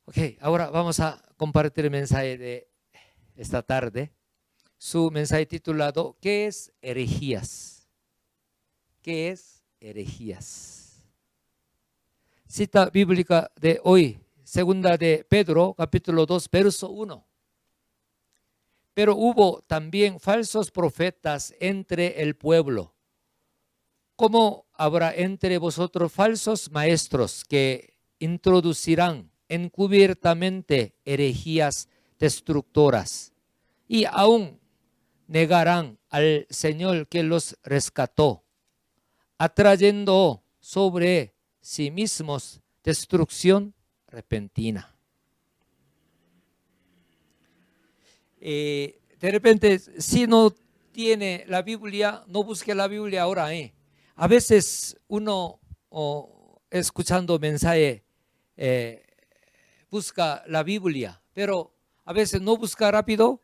Ok, ahora vamos a compartir el mensaje de esta tarde. Su mensaje titulado ¿Qué es herejías? ¿Qué es herejías? Cita bíblica de hoy, segunda de Pedro, capítulo 2, verso 1. Pero hubo también falsos profetas entre el pueblo. ¿Cómo habrá entre vosotros falsos maestros que introducirán encubiertamente herejías destructoras y aún negarán al Señor que los rescató, atrayendo sobre sí mismos destrucción repentina? De repente, si no tiene la Biblia, no busque la Biblia ahora. A veces uno, escuchando mensaje, busca la Biblia, pero a veces no busca rápido.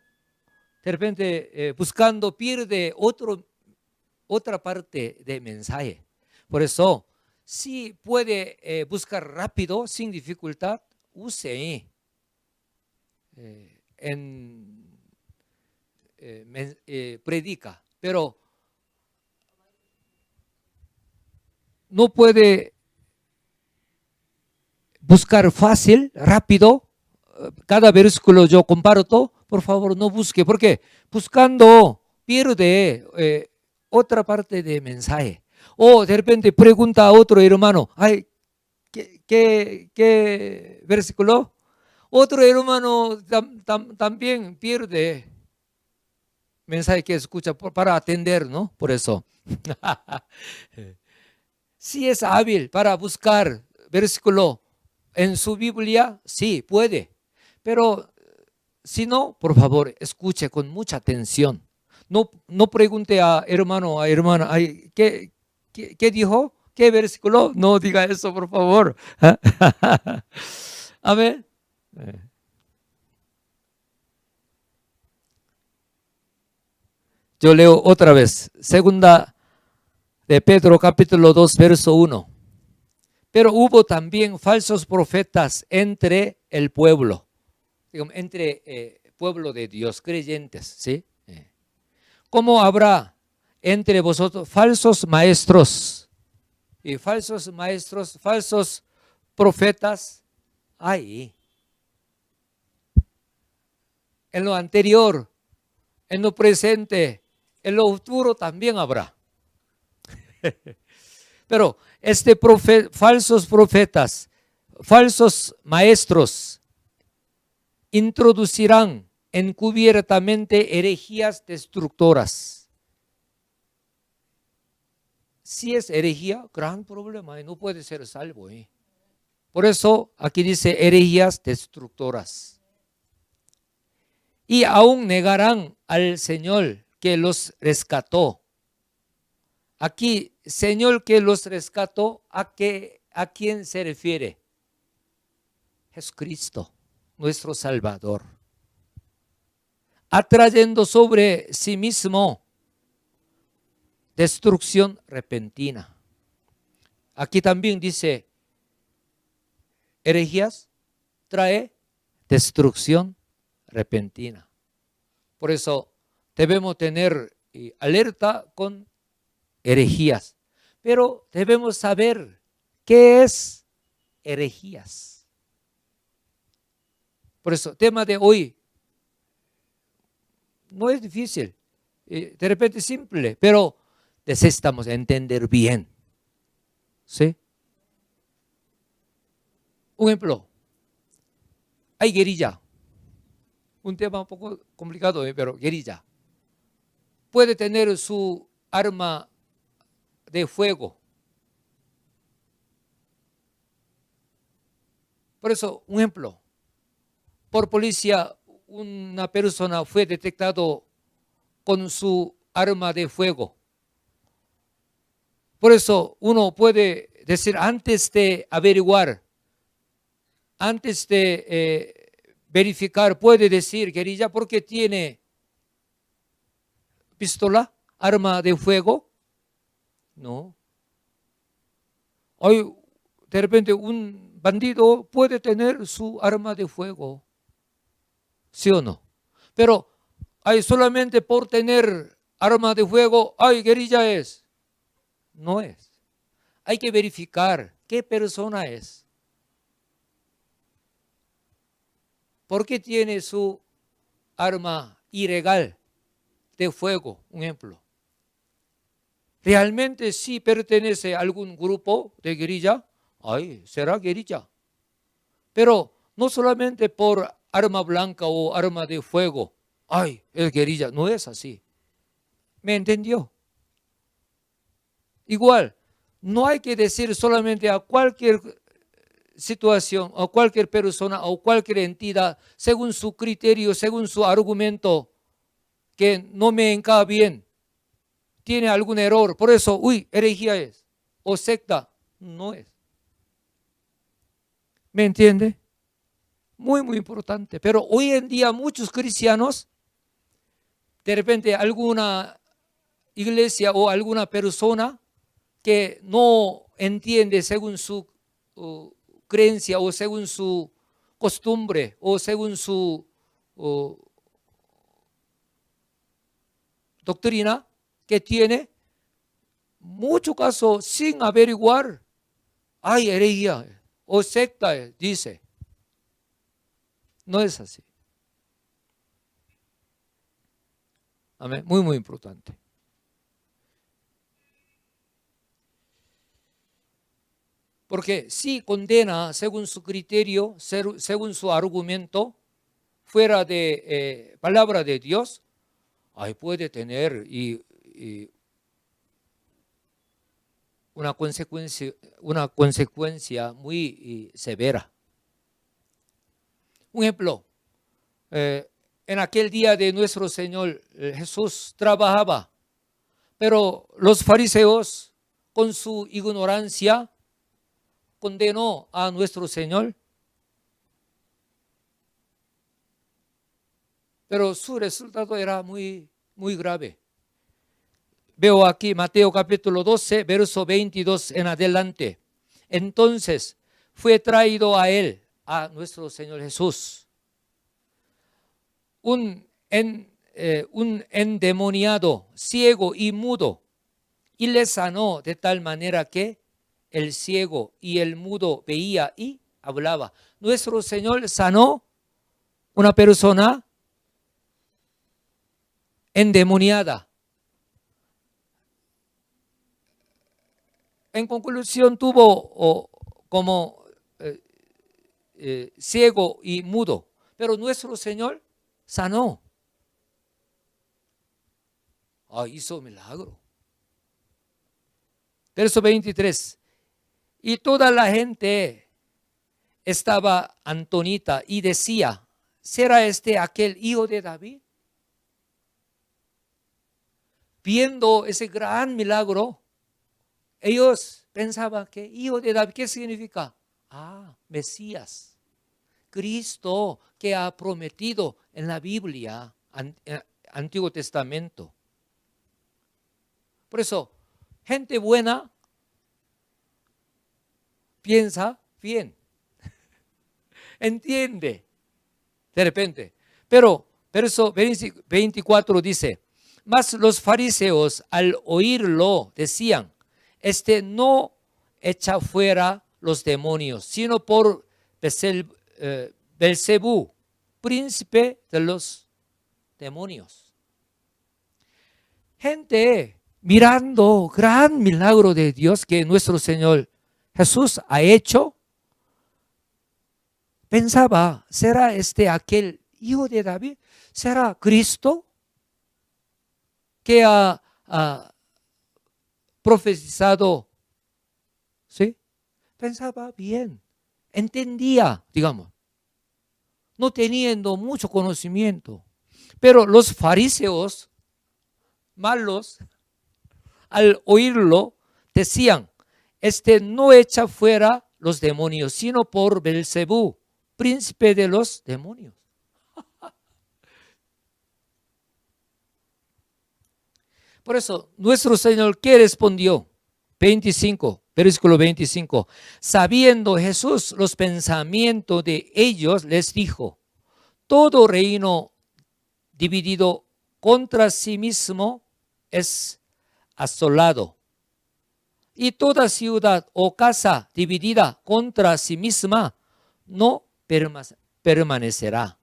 De repente, buscando, pierde otra parte del mensaje. Por eso, si puede buscar rápido, sin dificultad, use predica, pero no puede buscar fácil, rápido. Cada versículo yo comparto, por favor no busque, porque buscando pierde otra parte del mensaje. O de repente pregunta a otro hermano, ay, ¿qué versículo? Otro hermano también pierde mensaje que escucha para atender, ¿no? Por eso. Si es hábil para buscar versículo en su Biblia, sí, puede. Pero si no, por favor, escuche con mucha atención. No pregunte a hermano, a hermana, ay, ¿qué dijo? ¿Qué versículo? No diga eso, por favor. Amén. Yo leo otra vez. Segunda de Pedro, capítulo 2, verso 1. Pero hubo también falsos profetas entre el pueblo, digamos, entre pueblo de Dios, creyentes, ¿sí? ¿Cómo habrá entre vosotros falsos maestros y falsos maestros, falsos profetas? Hay. En lo anterior, en lo presente, en lo futuro también habrá. Pero falsos profetas, falsos maestros, introducirán encubiertamente herejías destructoras. Si es herejía, gran problema, no puede ser salvo. Por eso aquí dice herejías destructoras. Y aún negarán al Señor que los rescató. Aquí, Señor que los rescató, ¿a quién se refiere? Jesucristo, nuestro Salvador. Atrayendo sobre sí mismo destrucción repentina. Aquí también dice, herejías trae destrucción repentina. Por eso debemos tener alerta con herejías, pero debemos saber qué es herejías. Por eso, tema de hoy no es difícil, de repente simple, pero necesitamos entender bien. ¿Sí? Un ejemplo, hay guerrilla. Un tema un poco complicado, pero guerrilla. Puede tener su arma de fuego. Por eso, un ejemplo, por policía, una persona fue detectado con su arma de fuego. Por eso uno puede decir, antes de averiguar, antes de verificar, puede decir, guerrilla, ¿por qué tiene pistola, arma de fuego? No. Hoy, de repente, un bandido puede tener su arma de fuego, ¿sí o no? Pero hay solamente por tener arma de fuego, ¡ay, guerrilla es! No es. Hay que verificar qué persona es. ¿Por qué tiene su arma ilegal de fuego? Un ejemplo. ¿Realmente sí pertenece a algún grupo de guerrilla? Ay, será guerrilla. Pero no solamente por arma blanca o arma de fuego, ay, es guerrilla. No es así. ¿Me entendió? Igual, no hay que decir solamente a cualquier situación, a cualquier persona o cualquier entidad, según su criterio, según su argumento, que no me encaja bien, tiene algún error, por eso, uy, herejía es, o secta, no es. ¿Me entiende? Muy, muy importante. Pero hoy en día muchos cristianos, de repente alguna iglesia o alguna persona que no entiende según su creencia o según su costumbre o según su doctrina que tiene, mucho caso sin averiguar, hay herejía o secta, dice. No es así. Amén. Muy, muy importante. Porque si condena según su criterio, según su argumento, fuera de palabra de Dios, ahí puede tener una consecuencia muy severa. Un ejemplo, en aquel día de nuestro Señor Jesús trabajaba, pero los fariseos con su ignorancia condenó a nuestro Señor, pero su resultado era muy, muy grave. Veo aquí Mateo capítulo 12, verso 22 en adelante. Entonces fue traído a él, a nuestro Señor Jesús, un endemoniado, ciego y mudo, y le sanó de tal manera que el ciego y el mudo veía y hablaba. Nuestro Señor sanó una persona endemoniada. En conclusión, tuvo como ciego y mudo, pero nuestro Señor sanó. Hizo milagro. Verso 23. Y toda la gente estaba atónita y decía, ¿será este aquel hijo de David? Viendo ese gran milagro, ellos pensaban que hijo de David, ¿qué significa? Mesías, Cristo que ha prometido en la Biblia, Antiguo Testamento. Por eso, gente buena piensa bien, entiende de repente. Pero verso 24 dice, mas los fariseos al oírlo decían, no echa fuera los demonios, sino por Belcebú, príncipe de los demonios. Gente mirando gran milagro de Dios que nuestro Señor Jesús ha hecho, pensaba, ¿será aquel hijo de David? ¿Será Cristo que ha profetizado? ¿Sí? Pensaba bien, entendía, digamos, no teniendo mucho conocimiento. Pero los fariseos malos, al oírlo, decían, no echa fuera los demonios, sino por Belcebú, príncipe de los demonios. Por eso, nuestro Señor, ¿qué respondió? 25, versículo 25. Sabiendo Jesús los pensamientos de ellos, les dijo: todo reino dividido contra sí mismo es asolado, y toda ciudad o casa dividida contra sí misma no permanecerá.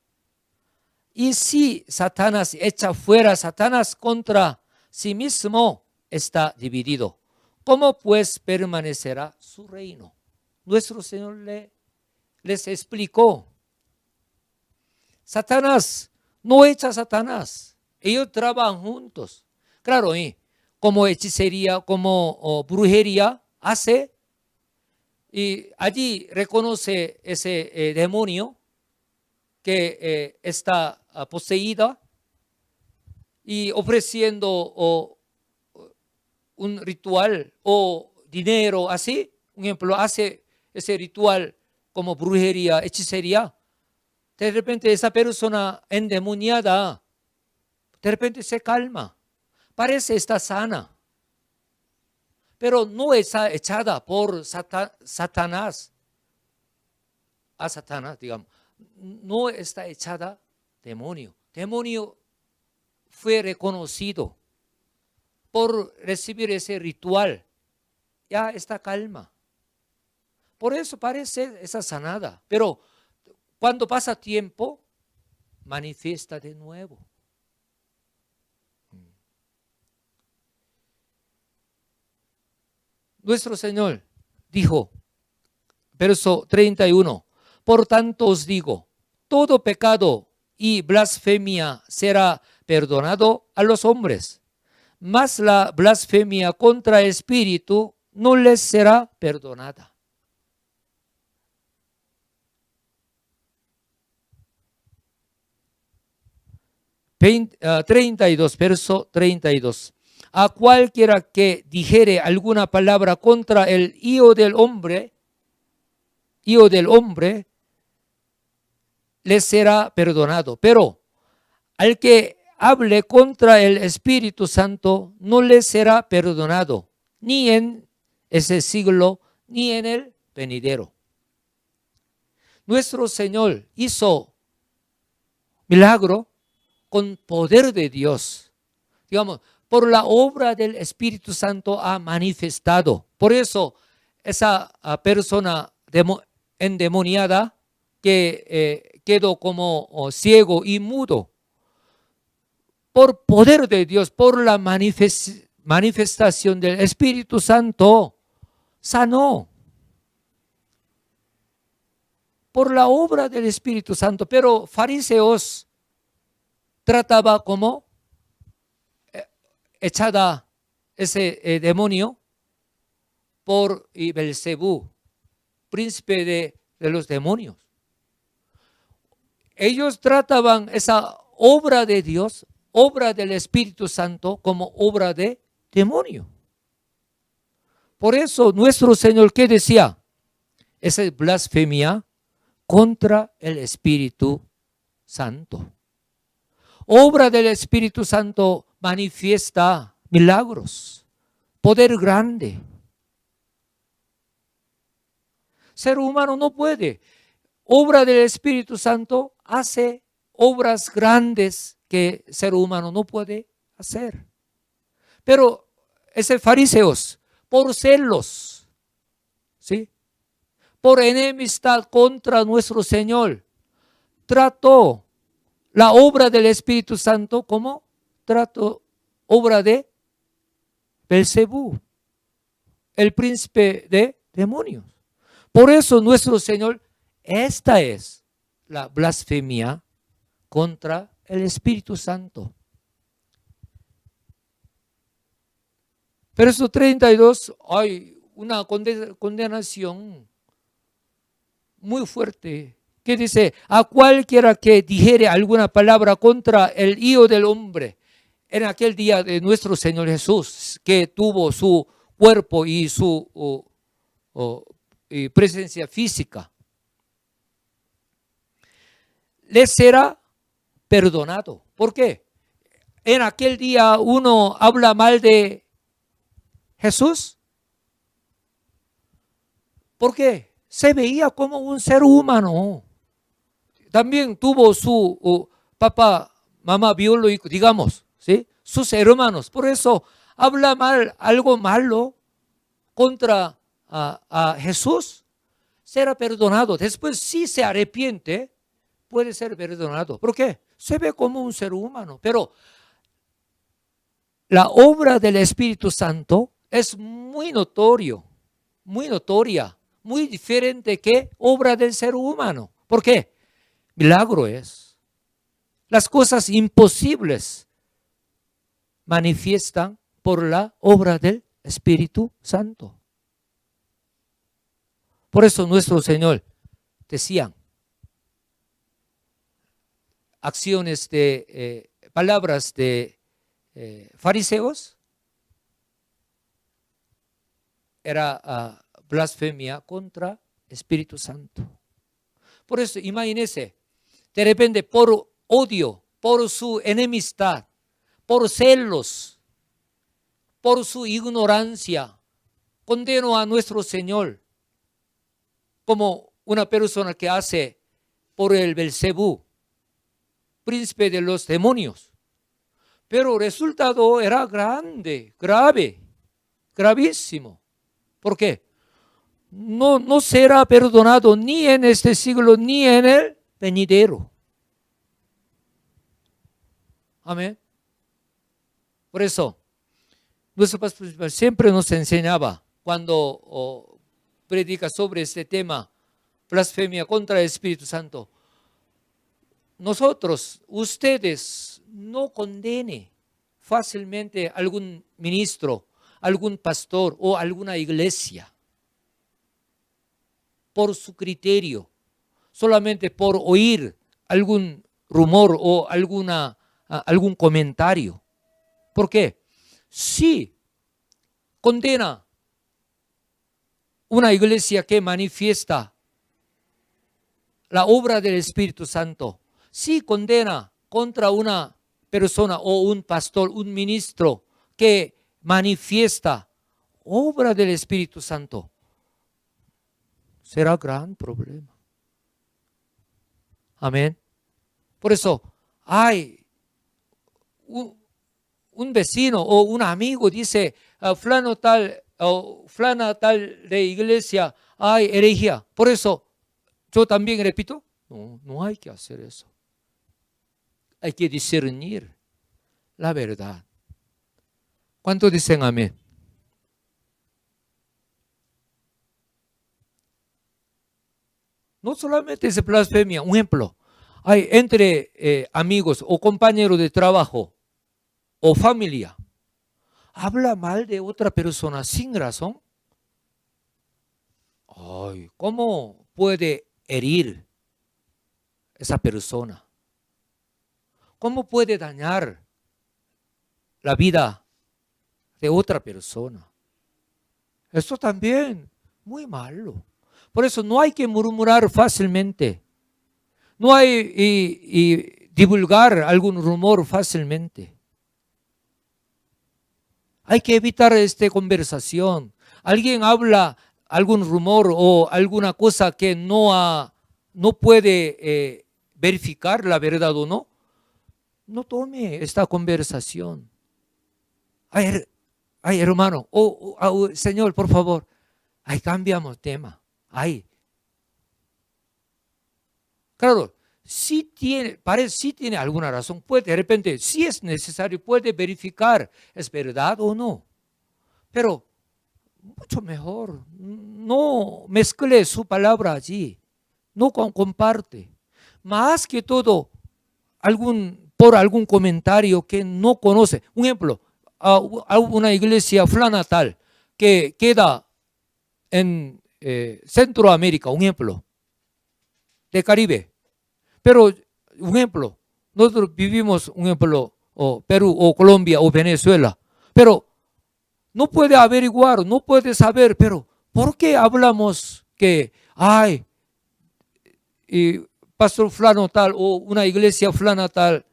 Y si Satanás echa fuera a Satanás contra sí mismo, está dividido. ¿Cómo pues permanecerá su reino? Nuestro Señor les explicó. Satanás no echa a Satanás. Ellos trabajan juntos. Claro, como hechicería, como brujería hace, y allí reconoce ese demonio que está poseída, y ofreciendo un ritual o dinero así. Un ejemplo, hace ese ritual como brujería, hechicería. De repente esa persona endemoniada, de repente se calma, parece estar sana, pero no está echada por Satanás, a Satanás, digamos. No está echada demonio. Demonio fue reconocido por recibir ese ritual. Ya está calma. Por eso parece esa sanada. Pero cuando pasa tiempo, manifiesta de nuevo. Nuestro Señor dijo, verso 31, por tanto os digo, todo pecado y blasfemia será perdonado a los hombres, mas la blasfemia contra el Espíritu no les será perdonada. Verso 32. A cualquiera que dijere alguna palabra contra el Hijo del Hombre, le será perdonado. Pero al que hable contra el Espíritu Santo, no le será perdonado, ni en ese siglo, ni en el venidero. Nuestro Señor hizo milagro con poder de Dios. Digamos, por la obra del Espíritu Santo ha manifestado. Por eso esa persona endemoniada que quedó como ciego y mudo, por poder de Dios, por la manifestación del Espíritu Santo, sanó. Por la obra del Espíritu Santo. Pero fariseos trataba como echada ese demonio por Belcebú, príncipe de los demonios. Ellos trataban esa obra de Dios, obra del Espíritu Santo, como obra de demonio. Por eso nuestro Señor, ¿qué decía? Esa es blasfemia contra el Espíritu Santo. Obra del Espíritu Santo manifiesta milagros, poder grande. Ser humano no puede. Obra del Espíritu Santo hace obras grandes que ser humano no puede hacer. Pero esos fariseos, por celos, ¿sí?, por enemistad contra nuestro Señor, trató la obra del Espíritu Santo como trató obra de Belcebú, el príncipe de demonios. Por eso nuestro Señor, esta es la blasfemia contra el Espíritu Santo. Verso 32, hay una condenación muy fuerte, que dice: a cualquiera que dijere alguna palabra contra el Hijo del Hombre, en aquel día de nuestro Señor Jesús, que tuvo su cuerpo y su presencia física, le será perdonado. ¿Por qué? En aquel día uno habla mal de Jesús, Porque se veía como un ser humano. También tuvo su papá, mamá biológico, digamos, ¿sí? Sus hermanos. Por eso habla mal, algo malo contra a Jesús, será perdonado. Después, si se arrepiente, puede ser perdonado. ¿Por qué? Se ve como un ser humano. Pero la obra del Espíritu Santo es muy notoria, muy diferente que obra del ser humano. ¿Por qué? Milagro es. Las cosas imposibles manifiestan por la obra del Espíritu Santo. Por eso nuestro Señor decía, acciones de, palabras de fariseos, era blasfemia contra Espíritu Santo. Por eso, imagínense, de repente por odio, por su enemistad, por celos, por su ignorancia, condeno a nuestro Señor como una persona que hace por el Belcebú, príncipe de los demonios. Pero el resultado era grande, grave, gravísimo. ¿Por qué? No será perdonado ni en este siglo ni en el venidero. Amén. Por eso, nuestro pastor siempre nos enseñaba cuando predica sobre este tema, blasfemia contra el Espíritu Santo. Nosotros, ustedes, no condene fácilmente a algún ministro, algún pastor o alguna iglesia por su criterio, solamente por oír algún rumor o algún comentario. ¿Por qué? Si condena una iglesia que manifiesta la obra del Espíritu Santo, si condena contra una persona o un pastor, un ministro que manifiesta obra del Espíritu Santo, será gran problema. Amén. Por eso, hay un vecino o un amigo dice, fulano tal o fulana tal de iglesia, hay herejía. Por eso, yo también repito, no hay que hacer eso. Hay que discernir la verdad. ¿Cuántos dicen amén? No solamente es blasfemia, un ejemplo. Hay entre amigos o compañeros de trabajo o familia, habla mal de otra persona sin razón. Ay, ¿cómo puede herir esa persona? ¿Cómo puede dañar la vida de otra persona? Eso también, muy malo. Por eso no hay que murmurar fácilmente. No hay y divulgar algún rumor fácilmente. Hay que evitar esta conversación. Alguien habla algún rumor o alguna cosa que no puede verificar la verdad o no. No tome esta conversación. Ay, hermano, Señor, por favor. Ay, cambiamos tema. Ay. Claro, si tiene alguna razón, puede, de repente, si es necesario, puede verificar, ¿es verdad o no? Pero mucho mejor, no mezcle su palabra allí, no comparte. Más que todo, por algún comentario que no conoce. Un ejemplo, a una iglesia fulana tal que queda en Centroamérica, un ejemplo, de Caribe. Pero, un ejemplo, nosotros vivimos, un ejemplo, Perú o Colombia o Venezuela, pero no puede averiguar, no puede saber, pero ¿por qué hablamos que hay pastor fulano tal o una iglesia fulana tal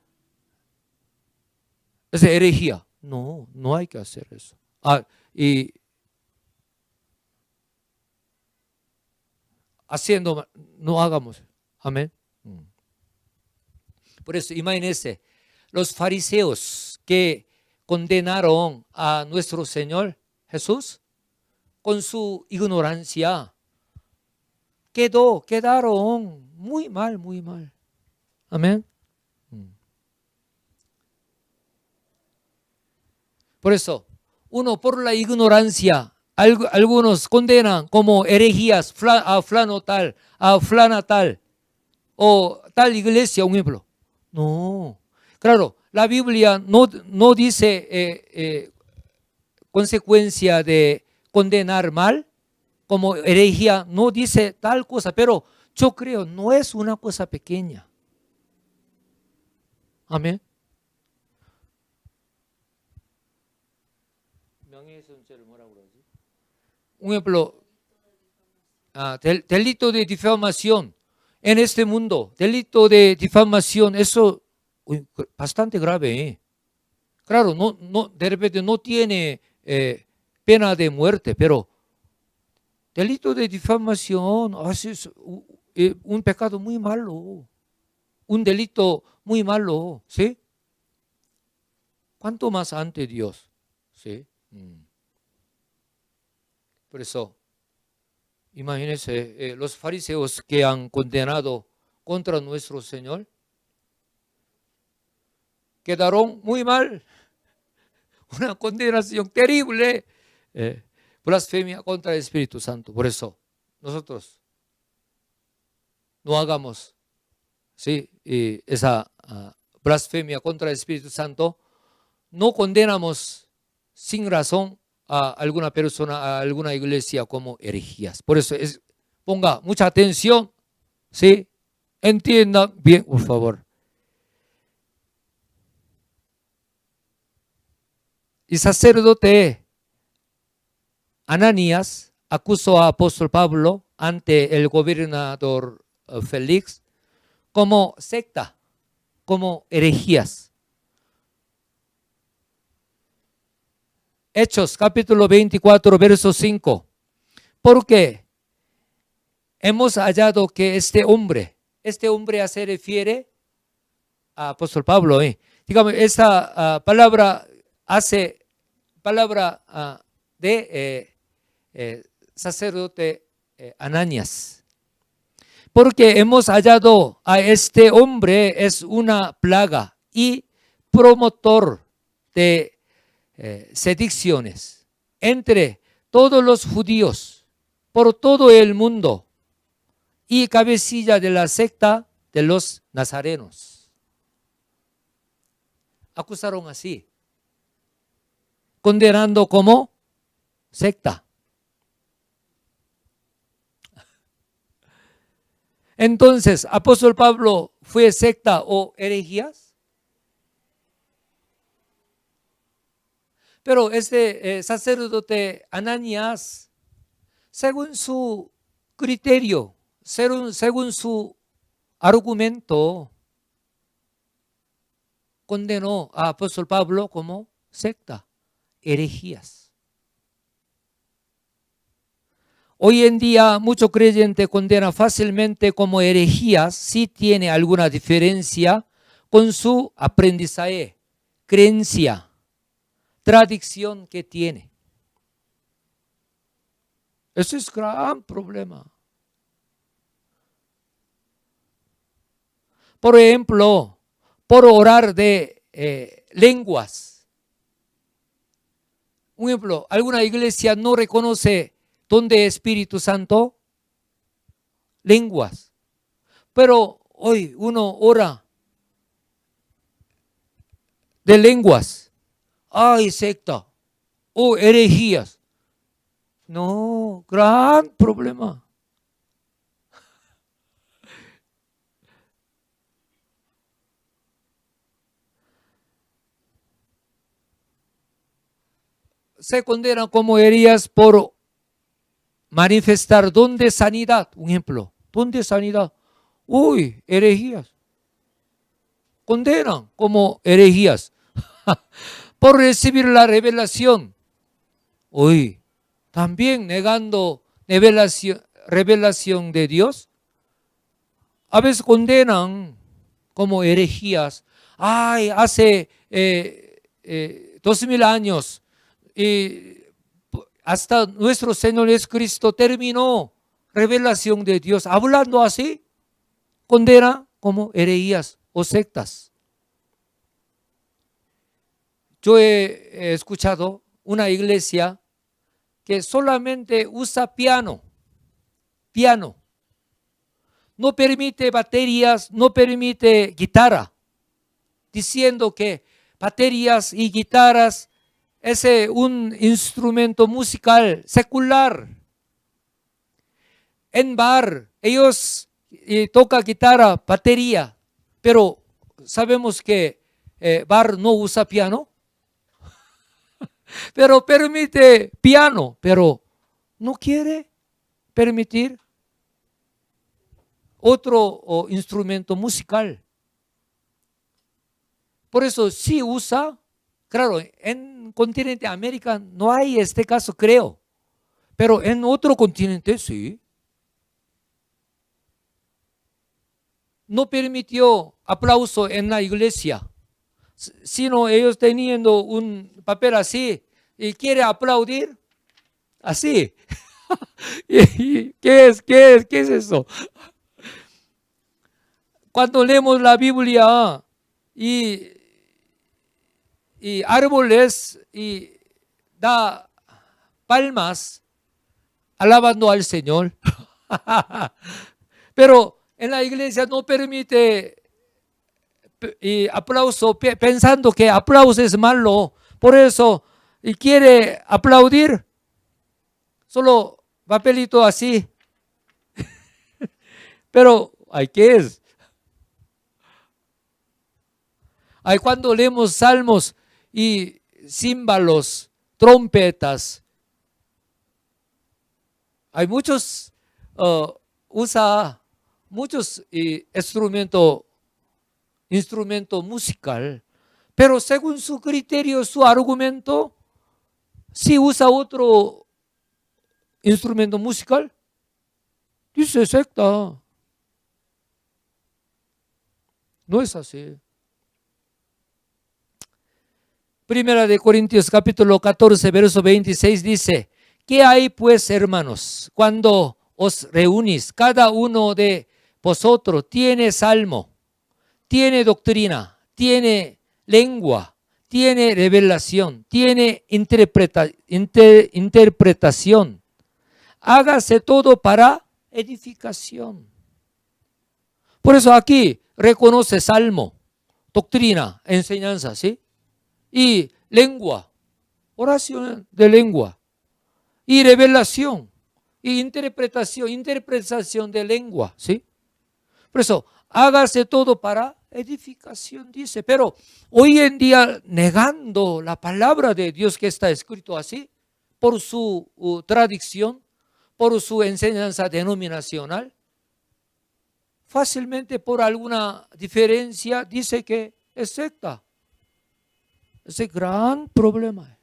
es herejía? No hay que hacer eso. Y haciendo mal, no hagamos. Amén. Por eso, imagínense, los fariseos que condenaron a nuestro Señor Jesús con su ignorancia, quedaron muy mal, muy mal. Amén. Por eso, uno por la ignorancia, algunos condenan como herejías a fulano tal, a fulana tal, o tal iglesia, un ejemplo. No, claro, la Biblia no dice consecuencia de condenar mal, como herejía, no dice tal cosa, pero yo creo, no es una cosa pequeña. Amén. Un ejemplo, delito de difamación en este mundo, delito de difamación, eso bastante grave. Claro, de repente no tiene pena de muerte, pero delito de difamación es un pecado muy malo, un delito muy malo, ¿sí? ¿Cuánto más ante Dios? ¿Sí? Por eso, imagínense, los fariseos que han condenado contra nuestro Señor, quedaron muy mal. Una condenación terrible. Blasfemia contra el Espíritu Santo. Por eso, nosotros no hagamos, ¿sí? Esa blasfemia contra el Espíritu Santo. No condenamos sin razón a alguna persona, a alguna iglesia como herejías. Por eso ponga mucha atención, ¿sí? Entienda bien, por favor. Y sacerdote Ananías acusó a apóstol Pablo ante el gobernador Félix como secta, como herejías. Hechos capítulo 24, verso 5. Porque hemos hallado que este hombre se refiere a apóstol Pablo. Digamos, esta palabra de sacerdote Ananías. Porque hemos hallado a este hombre es una plaga y promotor de sediciones entre todos los judíos por todo el mundo y cabecilla de la secta de los nazarenos. Acusaron así, condenando como secta. Entonces, apóstol Pablo fue secta o herejías. Pero este sacerdote Ananías, según su criterio, según su argumento, condenó a apóstol Pablo como secta, herejías. Hoy en día, mucho creyente condena fácilmente como herejías si tiene alguna diferencia con su aprendizaje, creencia, tradición que tiene. Ese es gran problema. Por ejemplo, por orar de lenguas. Un ejemplo, alguna iglesia no reconoce ¿dónde Espíritu Santo? Lenguas. Pero hoy uno ora de lenguas. ¡Ay, secta! ¡Oh, herejías! No, gran problema. Se condenan como herejías por manifestar don de sanidad. Un ejemplo, don de sanidad. Uy, herejías. Condenan como herejías. Por recibir la revelación. Uy, también negando revelación de Dios, a veces condenan como herejías. Ay, hace 2000 años y hasta nuestro Señor Jesucristo terminó revelación de Dios. Hablando así, condena como herejías o sectas. Yo he escuchado una iglesia que solamente usa piano. No permite baterías, no permite guitarra, diciendo que baterías y guitarras es un instrumento musical secular. En bar, ellos tocan guitarra, batería, pero sabemos que bar no usa piano, pero permite piano, pero no quiere permitir otro instrumento musical. Por eso sí usa, claro, en continente América no hay este caso, creo, pero en otro continente sí. No permitió aplauso en la iglesia, sino ellos teniendo un papel así y quiere aplaudir así. ¿Qué es eso? Cuando leemos la Biblia y árboles y da palmas alabando al Señor, pero en la iglesia no permite aplauso, pensando que aplauso es malo, por eso y quiere aplaudir, solo papelito así. Pero, ¿qué es? Cuando leemos salmos y címbalos, trompetas, hay muchos, usa muchos instrumento musical, pero según su criterio, su argumento, si usa otro instrumento musical, dice secta. No es así. Primera de Corintios capítulo 14, verso 26 dice: ¿qué hay pues, hermanos, cuando os reunís? Cada uno de vosotros tiene salmo, tiene doctrina, tiene lengua, tiene revelación, tiene interpretación. Hágase todo para edificación. Por eso aquí reconoce salmo, doctrina, enseñanza, ¿sí? Y lengua, oración de lengua, y revelación, y interpretación de lengua, ¿sí? Por eso, hágase todo para edificación, dice. Pero hoy en día, negando la palabra de Dios que está escrito así, por su tradición, por su enseñanza denominacional, fácilmente por alguna diferencia dice que es secta. Ese gran problema.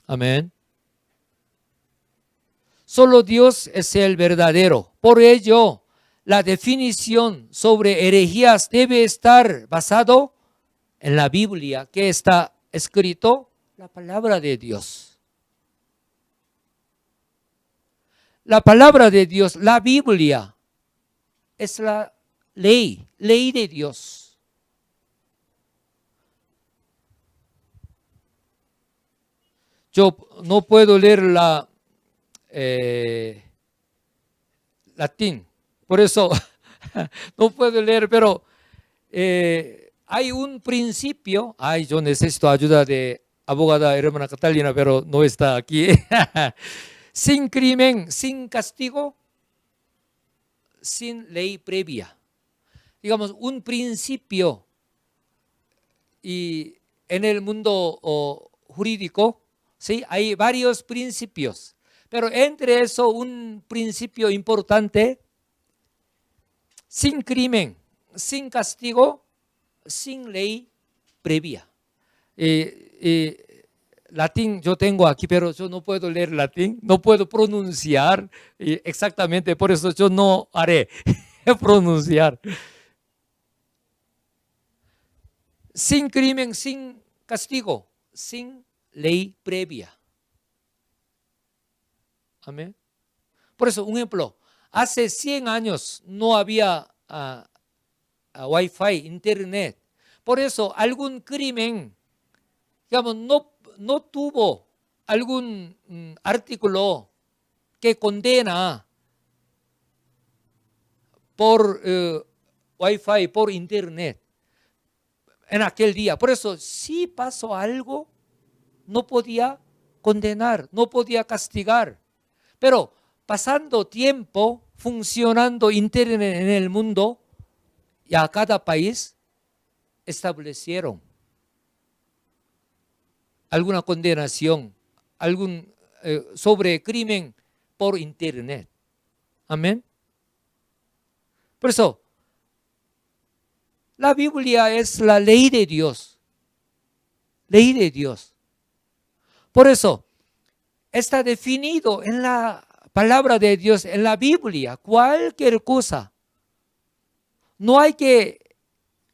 Amén. Solo Dios es el verdadero. Por ello, la definición sobre herejías debe estar basado en la Biblia, que está escrito la palabra de Dios. La palabra de Dios, la Biblia, es la ley de Dios. Yo no puedo leer latín, por eso no puedo leer, pero hay un principio. Yo necesito ayuda de abogada hermana Catalina, pero no está aquí. Sin crimen, sin castigo, sin ley previa. Digamos, un principio y en el mundo jurídico, ¿sí? Hay varios principios, pero entre eso un principio importante: sin crimen, sin castigo, sin ley previa. latín yo tengo aquí, pero yo no puedo leer latín, no puedo pronunciar exactamente, por eso yo no haré pronunciar. Sin crimen, sin castigo, sin ley previa. Amén. Por eso, un ejemplo, hace 100 años no había Wi-Fi, internet. Por eso, algún crimen, digamos, no tuvo algún artículo que condena por Wi-Fi, por internet en aquel día. Por eso, si pasó algo, no podía condenar, no podía castigar. Pero pasando tiempo, funcionando internet en el mundo, ya cada país establecieron alguna condenación, algún sobre crimen por internet. Amén. Por eso, la Biblia es la ley de Dios. Ley de Dios. Por eso, está definido en la palabra de Dios, en la Biblia, cualquier cosa. No hay que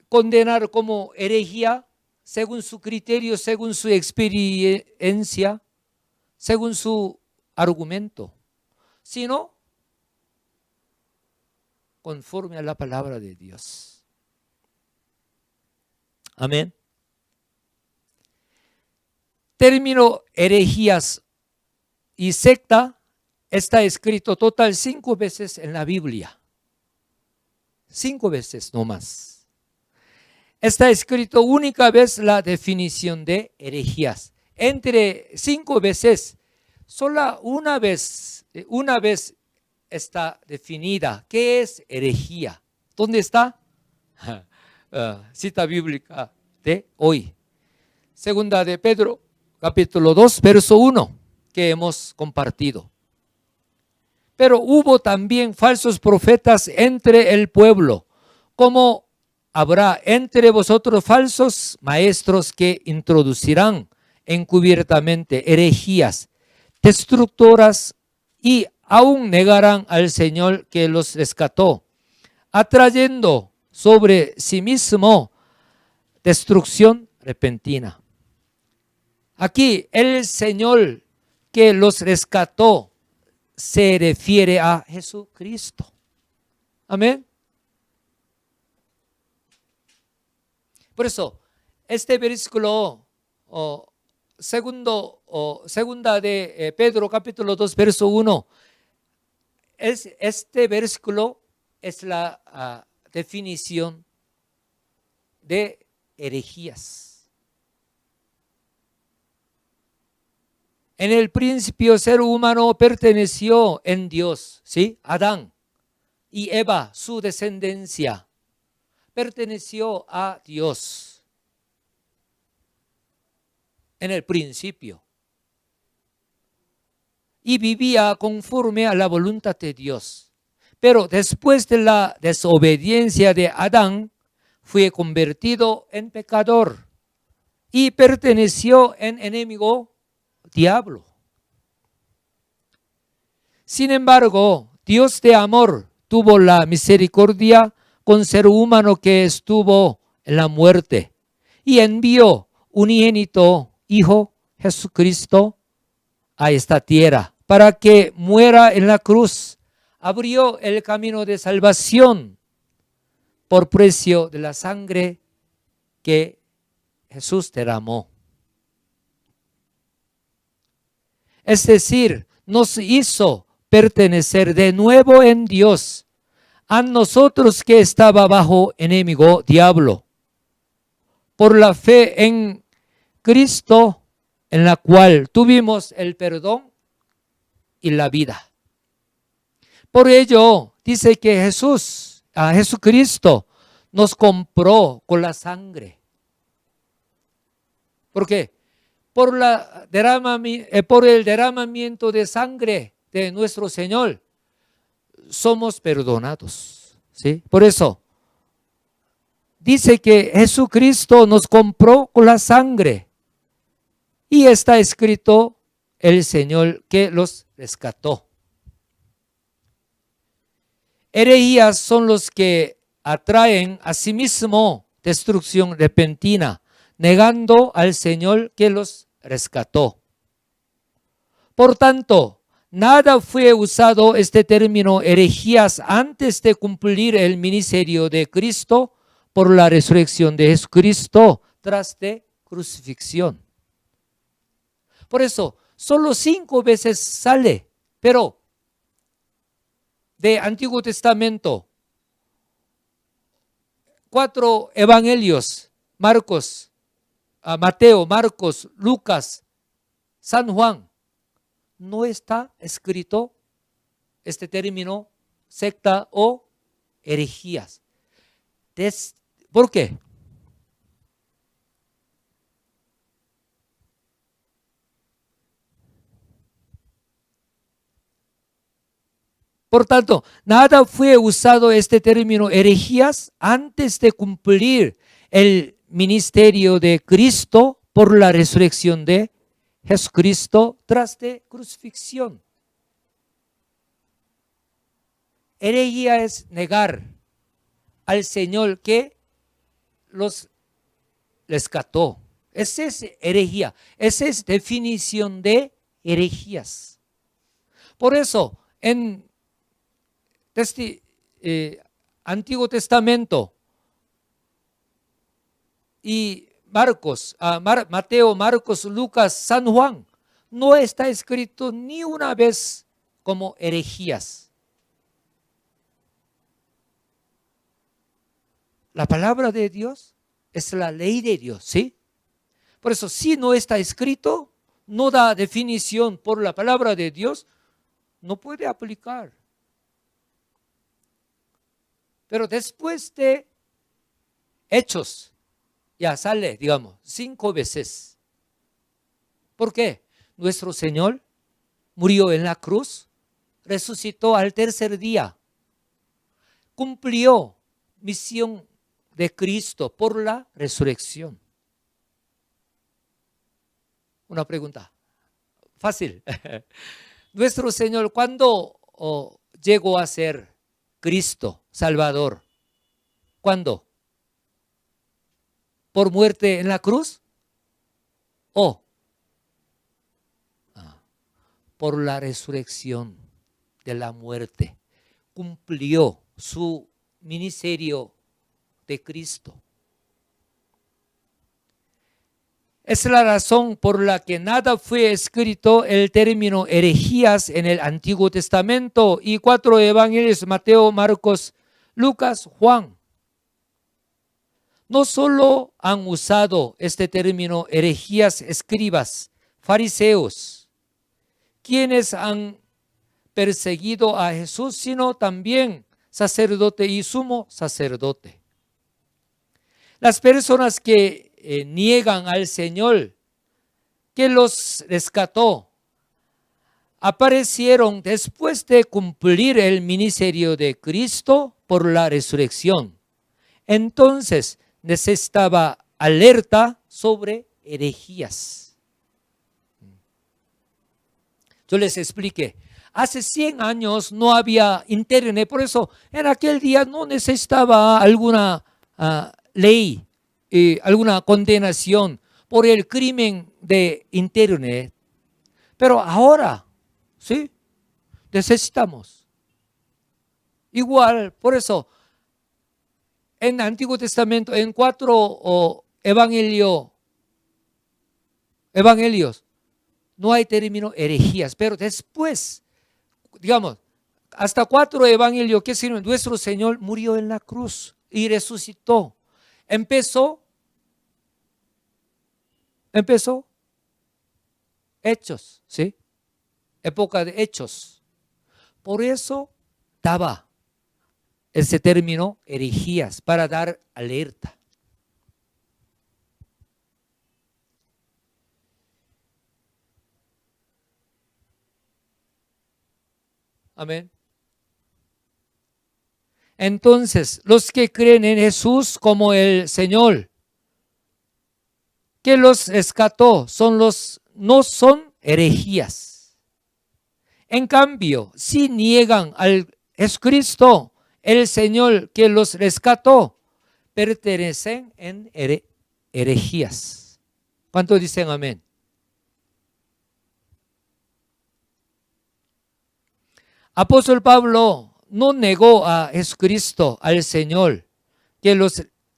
condenar como herejía según su criterio, según su experiencia, según su argumento, sino conforme a la palabra de Dios. Amén. Término herejías y secta está escrito total 5 veces en la Biblia. 5 veces no más. Está escrito única vez la definición de herejías. Entre 5 veces, solo una vez está definida. ¿Qué es herejía? ¿Dónde está? Cita bíblica de hoy. Segunda de Pedro, capítulo 2, verso 1, que hemos compartido. Pero hubo también falsos profetas entre el pueblo, como habrá entre vosotros falsos maestros que introducirán encubiertamente herejías destructoras y aún negarán al Señor que los rescató, atrayendo sobre sí mismo destrucción repentina. Aquí el Señor que los rescató se refiere a Jesucristo. Amén. Por eso, este versículo, segunda de Pedro capítulo 2, verso 1, este versículo es la definición de herejías. En el principio, el ser humano perteneció en Dios, ¿sí? Adán y Eva, su descendencia, perteneció a Dios en el principio y vivía conforme a la voluntad de Dios. Pero después de la desobediencia de Adán, fue convertido en pecador y perteneció en enemigo diablo. Sin embargo, Dios de amor tuvo la misericordia con ser humano que estuvo en la muerte y envió unigénito Hijo Jesucristo a esta tierra para que muera en la cruz. Abrió el camino de salvación por precio de la sangre que Jesús derramó. Es decir, nos hizo pertenecer de nuevo en Dios, a nosotros que estaba bajo enemigo diablo, por la fe en Cristo, en la cual tuvimos el perdón y la vida. Por ello, dice que Jesucristo nos compró con la sangre. ¿Por qué? Por el derramamiento de sangre de nuestro Señor, somos perdonados, ¿sí? Por eso, dice que Jesucristo nos compró con la sangre. Y está escrito el Señor que los rescató. Herejías son los que atraen a sí mismo destrucción repentina, negando al Señor que los rescató. Por tanto, nada fue usado este término herejías antes de cumplir el ministerio de Cristo por la resurrección de Jesucristo tras de crucifixión. Por eso, solo 5 veces sale, pero de Antiguo Testamento, 4 evangelios, Marcos, Mateo, Marcos, Lucas, San Juan, no está escrito este término secta o herejías. ¿Por qué? Por tanto, nada fue usado este término herejías antes de cumplir el ministerio de Cristo por la resurrección de Jesucristo tras de crucifixión. Herejía es negar al Señor que los rescató. Esa es herejía. Esa es definición de herejías. Por eso, en Antiguo Testamento y Mateo, Marcos, Lucas, San Juan, no está escrito ni una vez como herejías. La palabra de Dios es la ley de Dios, ¿sí? Por eso, si no está escrito, no da definición por la palabra de Dios, no puede aplicar. Pero después de Hechos, ya sale, digamos, 5 veces. ¿Por qué? Nuestro Señor murió en la cruz, resucitó al tercer día, cumplió misión de Cristo por la resurrección. Una pregunta fácil. Nuestro Señor, ¿cuándo llegó a ser Cristo, Salvador? ¿Cuándo? ¿Por muerte en la cruz? ¿O por la resurrección de la muerte? Cumplió su ministerio de Cristo. Es la razón por la que nada fue escrito el término herejías en el Antiguo Testamento y 4 evangelios, Mateo, Marcos, Lucas, Juan. No solo han usado este término herejías escribas, fariseos, quienes han perseguido a Jesús, sino también sacerdote y sumo sacerdote. Las personas que niegan al Señor que los rescató aparecieron después de cumplir el ministerio de Cristo por la resurrección. Entonces necesitaba alerta sobre herejías. Yo les expliqué. Hace 100 años no había internet, por eso en aquel día no necesitaba alguna ley, alguna condenación por el crimen de internet. Pero ahora, ¿sí? Necesitamos. Igual, por eso, en el Antiguo Testamento, en 4 evangelios, no hay término herejías, pero después, digamos, hasta 4 evangelios que sirven, nuestro Señor murió en la cruz y resucitó. Empezó Hechos, ¿sí? Época de Hechos. Por eso daba ese término herejías para dar alerta. Amén. Entonces, los que creen en Jesús como el Señor, que los rescató no son herejías. En cambio, si niegan al Jesucristo, el Señor que los rescató, pertenecen en herejías. ¿Cuántos dicen amén? Apóstol Pablo no negó a Jesucristo, al Señor, que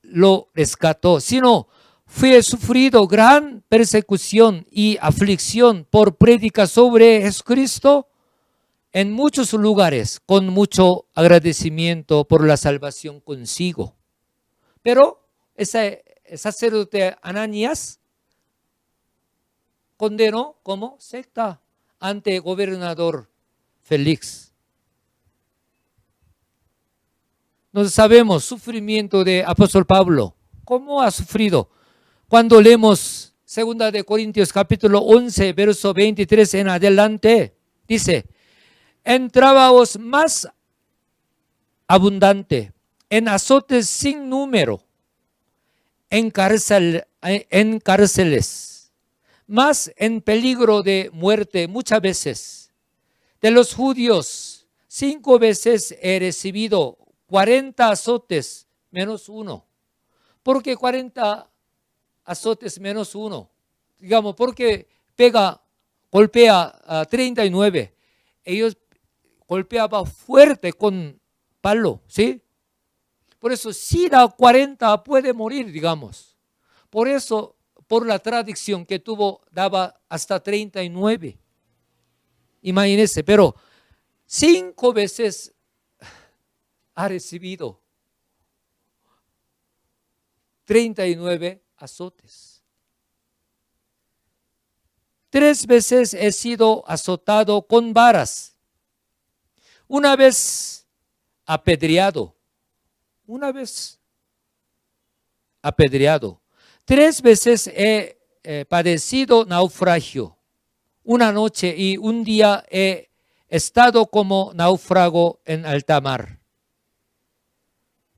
lo rescató, sino fue sufrido gran persecución y aflicción por predicar sobre Jesucristo en muchos lugares, con mucho agradecimiento por la salvación consigo. Pero ese sacerdote Ananías condenó como secta ante el gobernador Félix. No sabemos sufrimiento de apóstol Pablo. ¿Cómo ha sufrido? Cuando leemos 2 de Corintios capítulo 11, verso 23 en adelante, dice: en trabajos más abundante, en azotes sin número, en cárceles, más en peligro de muerte muchas veces. De los judíos, 5 veces he recibido 40 azotes menos 1. ¿Por qué 40 azotes menos 1? Digamos, porque golpea a 39. Ellos golpeaban fuerte con palo, ¿sí? Por eso, si da 40 puede morir, digamos. Por eso, por la tradición que tuvo, daba hasta 39. Imagínense, pero 5 veces ha recibido 39 azotes. 3 veces he sido azotado con varas. Una vez apedreado. 3 veces he padecido naufragio. Una noche y un día he estado como náufrago en alta mar.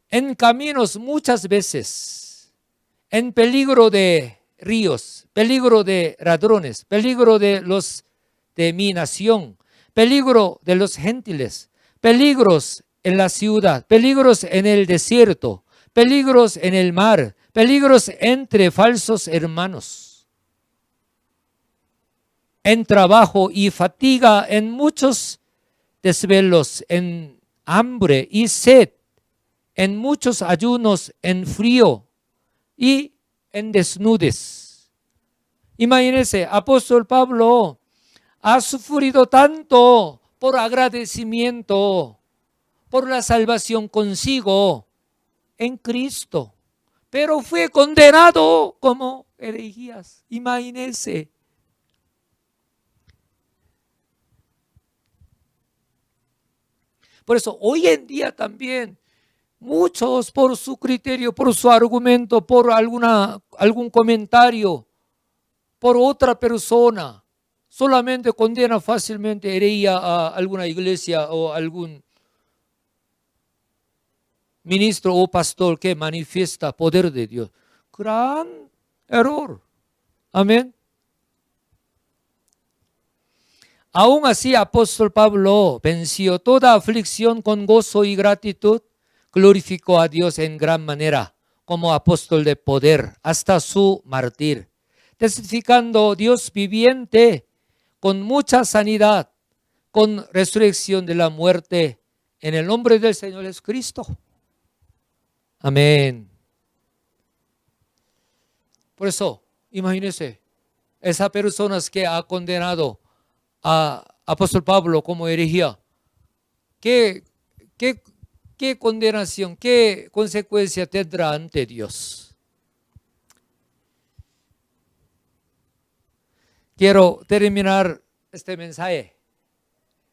En caminos muchas veces, en peligro de ríos, peligro de ladrones, peligro de mi nación, peligro de los gentiles, peligros en la ciudad, peligros en el desierto, peligros en el mar, peligros entre falsos hermanos, en trabajo y fatiga, en muchos desvelos, en hambre y sed, en muchos ayunos, en frío y en desnudez. Imagínense, apóstol Pablo ha sufrido tanto por agradecimiento, por la salvación consigo en Cristo, pero fue condenado como herejías. Imagínense. Por eso hoy en día también muchos, por su criterio, por su argumento, por algún comentario, por otra persona, solamente condena fácilmente herejía a alguna iglesia o algún ministro o pastor que manifiesta poder de Dios. Gran error. Amén. Aún así, apóstol Pablo venció toda aflicción con gozo y gratitud, glorificó a Dios en gran manera como apóstol de poder hasta su martir, testificando Dios viviente con mucha sanidad, con resurrección de la muerte, en el nombre del Señor Jesucristo. Amén. Por eso, imagínense, esas personas que ha condenado a apóstol Pablo como herejía, ¿qué condenación, qué consecuencia tendrá ante Dios? Quiero terminar este mensaje.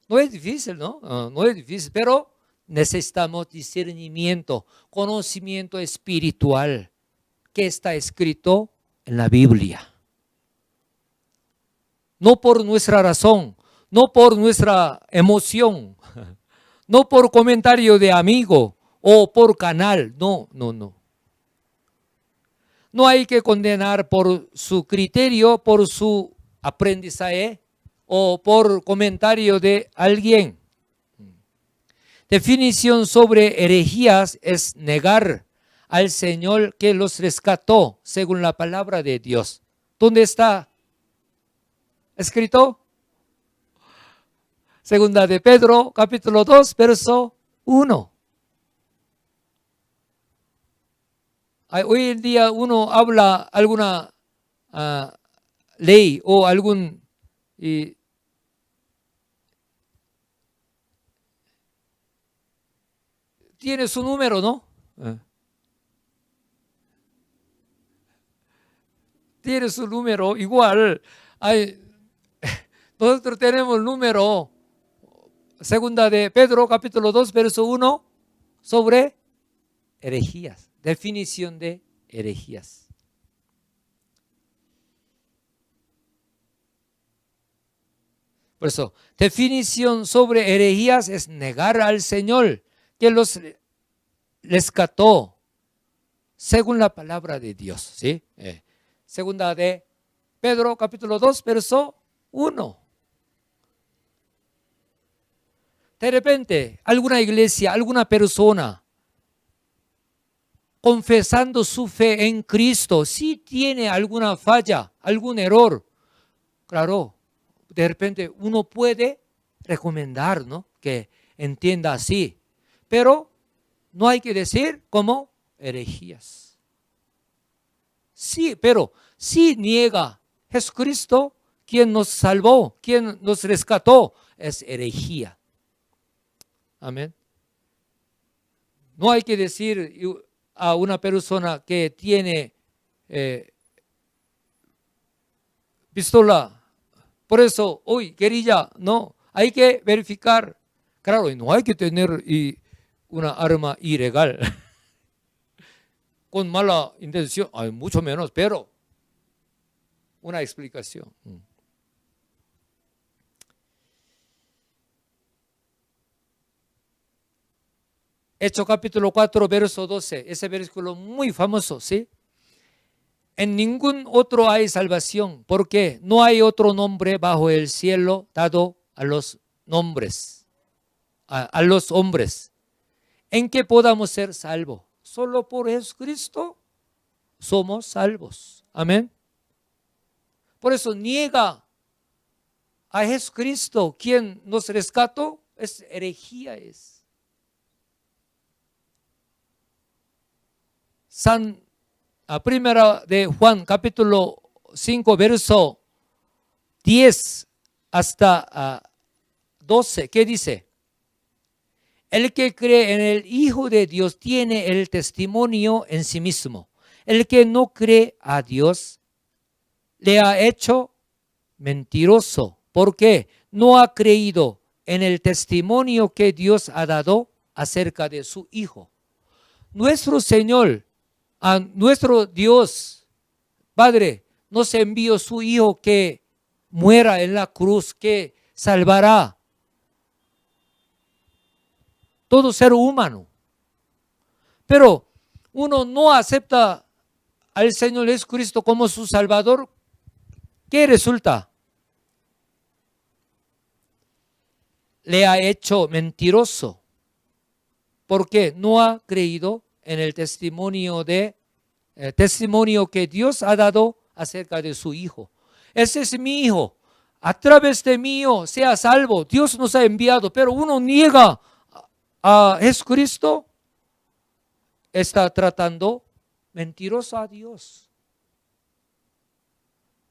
No es difícil, ¿no? No es difícil, pero necesitamos discernimiento, conocimiento espiritual que está escrito en la Biblia. No por nuestra razón, no por nuestra emoción, no por comentario de amigo o por canal, no. no hay que condenar por su criterio, por su aprendizaje o por comentario de alguien. Definición sobre herejías es negar al Señor que los rescató según la palabra de Dios. ¿Dónde está escrito? Segunda de Pedro, capítulo 2, verso 1. Hoy en día uno habla alguna ley o algún tiene su número, ¿no? Tiene su número, igual nosotros tenemos número. Segunda de Pedro, capítulo 2, verso 1, sobre herejías, definición de herejías. Por eso, definición sobre herejías es negar al Señor que los rescató según la palabra de Dios, ¿sí? Segunda de Pedro, capítulo 2, verso 1. De repente, alguna iglesia, alguna persona, confesando su fe en Cristo, si tiene alguna falla, algún error, claro, de repente uno puede recomendar, ¿no?, que entienda así, pero no hay que decir como herejías. Sí, pero si niega Jesucristo, quien nos salvó, quien nos rescató, es herejía. Amén. No hay que decir a una persona que tiene pistola, por eso, hoy, guerrilla, no, hay que verificar. Claro, y no hay que tener una arma ilegal con mala intención, mucho menos, pero una explicación. Hechos capítulo 4, verso 12, ese versículo muy famoso, ¿sí? En ningún otro hay salvación, porque no hay otro nombre bajo el cielo dado a los hombres, en que podamos ser salvos. Solo por Jesucristo somos salvos. Amén. Por eso niega a Jesucristo, quien nos rescató, es herejía. Primera de Juan, capítulo 5, verso 10 hasta 12, ¿qué dice? El que cree en el Hijo de Dios tiene el testimonio en sí mismo. El que no cree a Dios le ha hecho mentiroso, porque no ha creído en el testimonio que Dios ha dado acerca de su Hijo. Nuestro Señor, a nuestro Dios, Padre, nos envió su Hijo que muera en la cruz, que salvará todo ser humano. Pero uno no acepta al Señor Jesucristo como su Salvador. ¿Qué resulta? Le ha hecho mentiroso, porque no ha creído en el testimonio que Dios ha dado acerca de su Hijo. Ese es mi Hijo, a través de mí sea salvo. Dios nos ha enviado, pero uno niega a Jesucristo, está tratando mentiroso a Dios.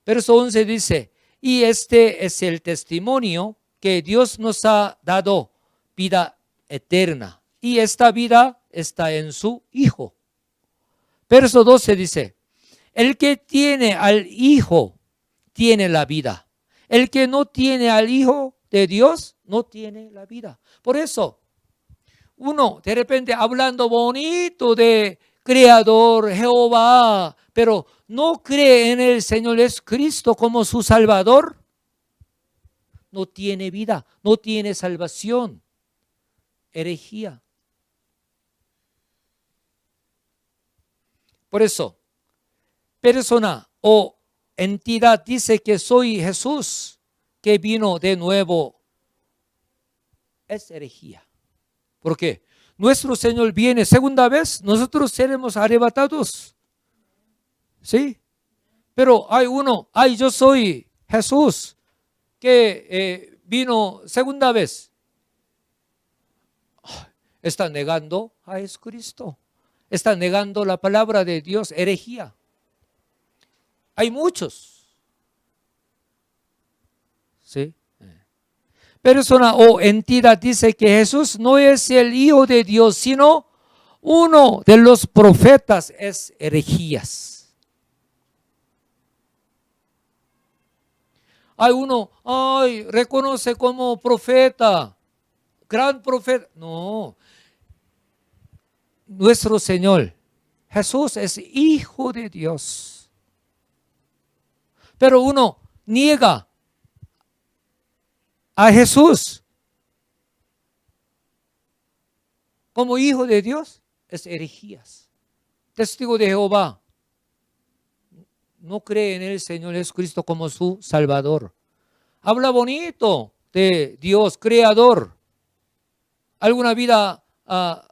Verso 11 dice, y este es el testimonio que Dios nos ha dado, vida eterna, y esta vida está en su Hijo. Verso 12 dice, el que tiene al Hijo tiene la vida. El que no tiene al Hijo de Dios no tiene la vida. Por eso, uno de repente hablando bonito de Creador, Jehová, pero no cree en el Señor Jesucristo como su Salvador, no tiene vida, no tiene salvación. Herejía. Por eso, persona o entidad dice que soy Jesús, que vino de nuevo, es herejía. ¿Por qué? Nuestro Señor viene segunda vez, nosotros seremos arrebatados. ¿Sí? Pero hay uno, yo soy Jesús, que vino segunda vez. Está negando a Jesucristo. Está negando la palabra de Dios, herejía. Hay muchos. ¿Sí? Persona o entidad dice que Jesús no es el Hijo de Dios, sino uno de los profetas, es herejías. Hay uno, reconoce como profeta, gran profeta. No, nuestro Señor Jesús es Hijo de Dios. Pero uno niega a Jesús como Hijo de Dios, es herejías. Testigo de Jehová no cree en el Señor Jesucristo como su Salvador. Habla bonito de Dios, Creador. Alguna vida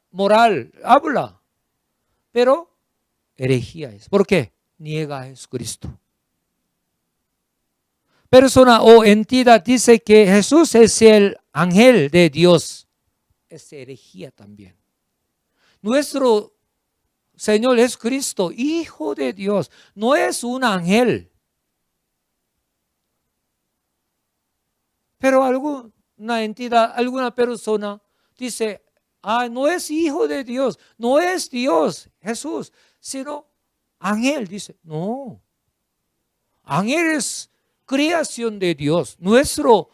moral, habla. Pero herejía es. ¿Por qué? Niega a Jesucristo. Persona o entidad dice que Jesús es el ángel de Dios. Es herejía también. Nuestro Señor Jesucristo, Hijo de Dios, no es un ángel. Pero alguna entidad, alguna persona dice, no es Hijo de Dios, no es Dios, Jesús, sino ángel. Dice, no, ángel es creación de Dios. Nuestro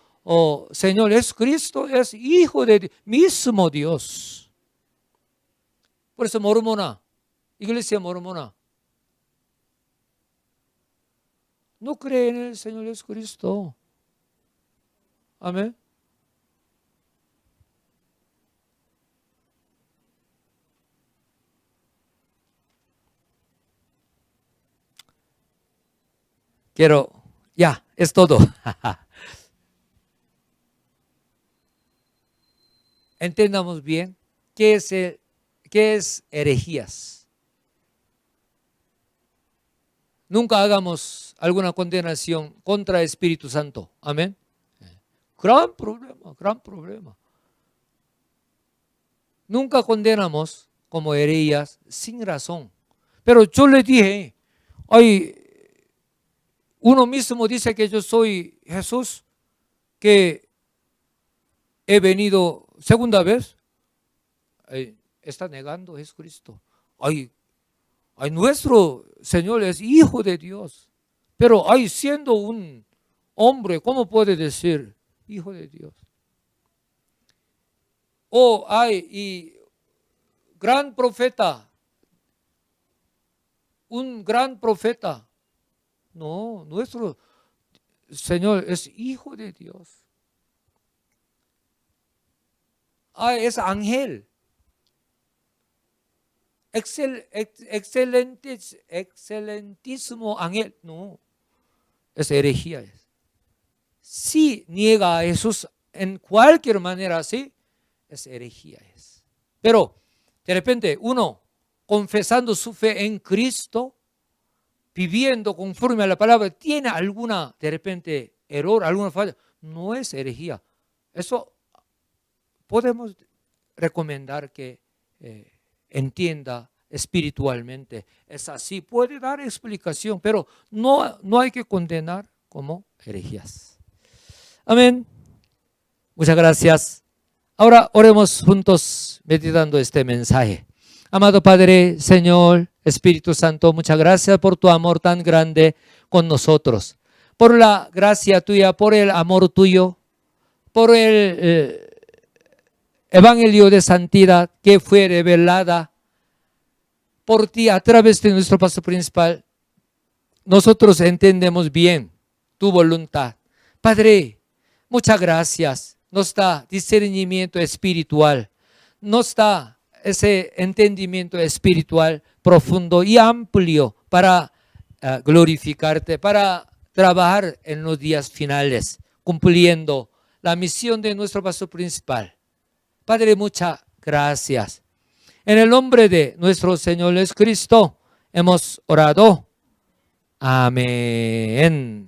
Señor Jesucristo es Hijo de Dios, mismo Dios. Por eso mormona, iglesia mormona, no cree en el Señor Jesucristo. Amén. Ya, es todo. Entendamos bien qué es herejías. Nunca hagamos alguna condenación contra el Espíritu Santo. Amén. Gran problema, gran problema. Nunca condenamos como herejías sin razón. Pero yo le dije, uno mismo dice que yo soy Jesús, que he venido segunda vez. Está negando a Jesucristo. Nuestro Señor es Hijo de Dios. Pero siendo un hombre, ¿cómo puede decir Hijo de Dios? Y gran profeta, un gran profeta. No, nuestro Señor es Hijo de Dios. Es ángel. Excelentísimo ángel. No, es herejía. Si niega a Jesús en cualquier manera, sí, es herejía. Pero de repente uno confesando su fe en Cristo, viviendo conforme a la palabra, tiene alguna, de repente, error, alguna falla, no es herejía. Eso podemos recomendar que entienda espiritualmente. Es así, puede dar explicación, pero no hay que condenar como herejías. Amén. Muchas gracias. Ahora oremos juntos meditando este mensaje. Amado Padre, Señor, Espíritu Santo, muchas gracias por tu amor tan grande con nosotros, por la gracia tuya, por el amor tuyo, por el Evangelio de santidad que fue revelada por ti a través de nuestro pastor principal. Nosotros entendemos bien tu voluntad. Padre, muchas gracias. Nos da discernimiento espiritual, nos da ese entendimiento espiritual profundo y amplio para glorificarte, para trabajar en los días finales, cumpliendo la misión de nuestro pastor principal. Padre, muchas gracias. En el nombre de nuestro Señor Jesucristo hemos orado. Amén.